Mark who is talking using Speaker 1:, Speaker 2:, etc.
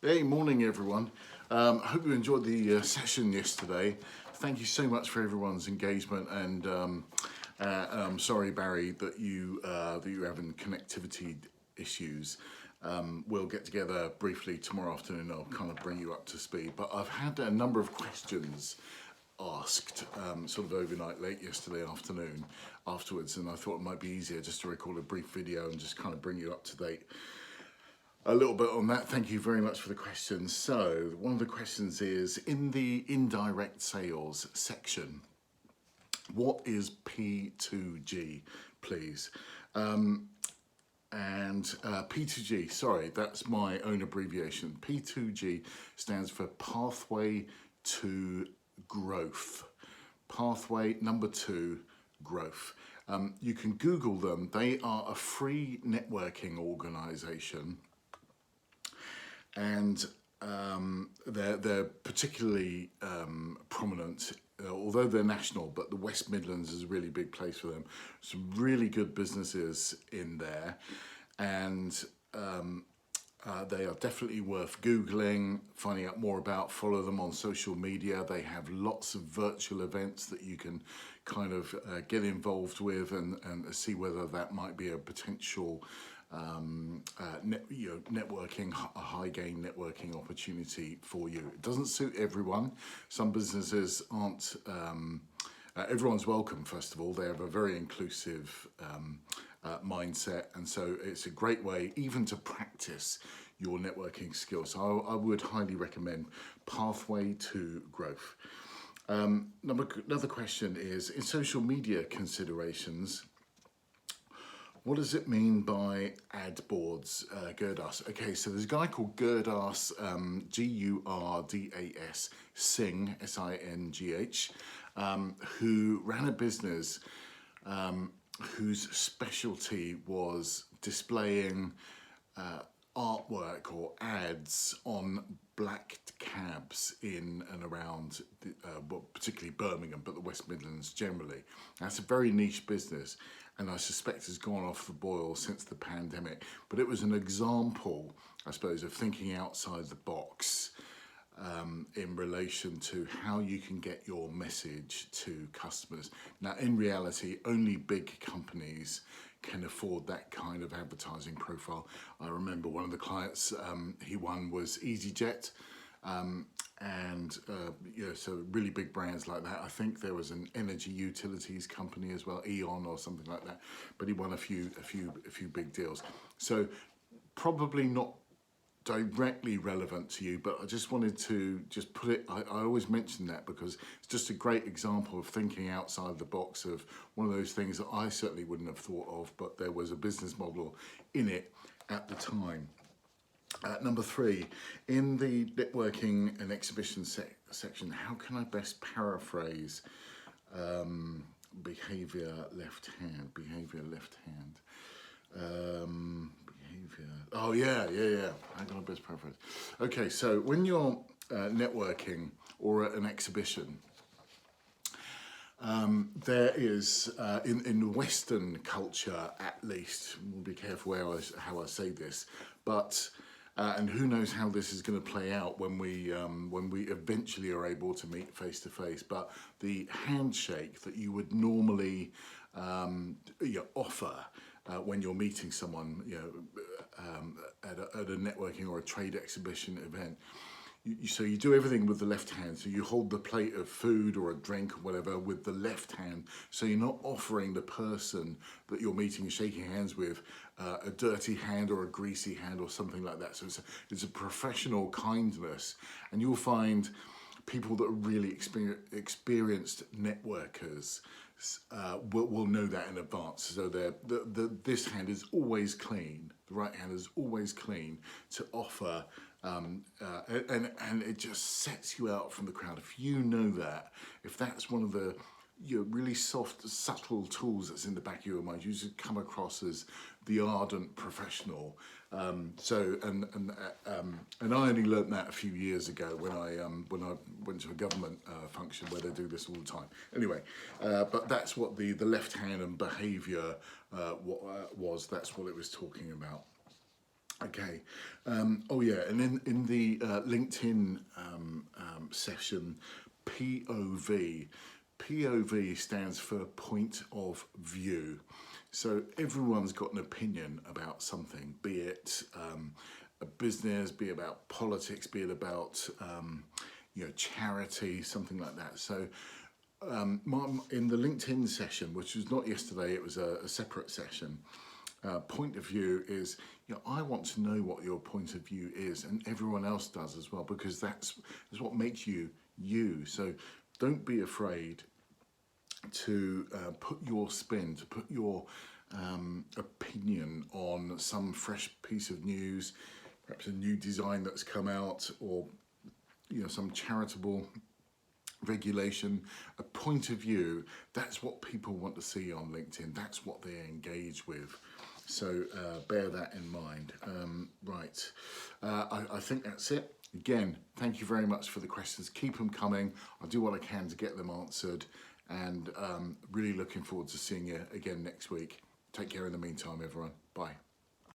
Speaker 1: Hey, morning everyone. I hope you enjoyed the session yesterday. Thank you so much for everyone's engagement, and I'm sorry, Barry, that you're having connectivity issues. We'll get together briefly tomorrow afternoon. I'll kind of bring you up to speed. But I've had a number of questions asked sort of overnight, late yesterday afternoon afterwards, and I thought it might be easier just to record a brief video and just kind of bring you up to date a little bit on that. Thank you very much for the questions. So one of the questions is, in the indirect sales section, what is P2G, please? And P2G, sorry, that's my own abbreviation. P2G stands for Pathway to Growth. Pathway number 2, growth. You can Google them. They are a free networking organization, and they're particularly prominent, although they're national, but the West Midlands is a really big place for them. Some really good businesses in there, and they are definitely worth Googling, finding out more about. Follow them on social media. They have lots of virtual events that you can kind of get involved with and see whether that might be a potential networking, a high gain networking opportunity for you. It doesn't suit everyone. Some businesses aren't, everyone's welcome, first of all. They have a very inclusive mindset, and so it's a great way even to practice your networking skills. So I would highly recommend Pathway to Growth. Another question is, in social media considerations, what does it mean by ad boards, Gurdas? Okay, so there's a guy called Gurdas, Gurdas, Singh, S-I-N-G-H, who ran a business whose specialty was displaying artwork or ads on black cabs in and around, particularly Birmingham, but the West Midlands generally. That's a very niche business, and I suspect has gone off the boil since the pandemic. But it was an example, I suppose, of thinking outside the box in relation to how you can get your message to customers. Now, in reality, only big companies can afford that kind of advertising profile. I remember one of the clients he won was EasyJet, so really big brands like that. I think there was an energy utilities company as well, Eon or something like that. But he won a few big deals. So probably not directly relevant to you, but I just wanted to just put it, I always mention that because it's just a great example of thinking outside the box, of one of those things that I certainly wouldn't have thought of, but there was a business model in it at the time. Number 3, in the networking and exhibition section, how can I best paraphrase behavior left hand? Oh yeah. How can I best paraphrase? Okay, so when you're networking or at an exhibition, there is, in Western culture at least, we'll be careful how I say this, but and who knows how this is going to play out when we eventually are able to meet face to face. But the handshake that you would normally offer when you're meeting someone, at a networking or a trade exhibition event. So you do everything with the left hand. So you hold the plate of food or a drink or whatever with the left hand. So you're not offering the person that you're meeting and shaking hands with a dirty hand or a greasy hand or something like that. So it's a professional kindness, and you'll find people that are really experienced networkers will know that in advance. So this hand is always clean. The right hand is always clean to offer, and it just sets you out from the crowd. If you know that, if that's one of the really soft, subtle tools that's in the back of your mind, you should come across as the ardent professional. And I only learnt that a few years ago when I went to a government function where they do this all the time. Anyway, but that's what the left hand and behaviour was. That's what it was talking about. Okay. Oh yeah, and in the LinkedIn session, POV. POV stands for point of view. So everyone's got an opinion about something, be it a business, be it about politics, be it about charity, something like that. So in the LinkedIn session, which was not yesterday, it was a separate session. Point of view is, I want to know what your point of view is, and everyone else does as well, because that's what makes you you. So don't be afraid to put your spin, to put your opinion on some fresh piece of news, perhaps a new design that's come out, or some charitable regulation, a point of view. That's what people want to see on LinkedIn. That's what they engage with. So bear that in mind. Right, I think that's it. Again, thank you very much for the questions. Keep them coming. I'll do what I can to get them answered, and really looking forward to seeing you again next week. Take care in the meantime, everyone. Bye.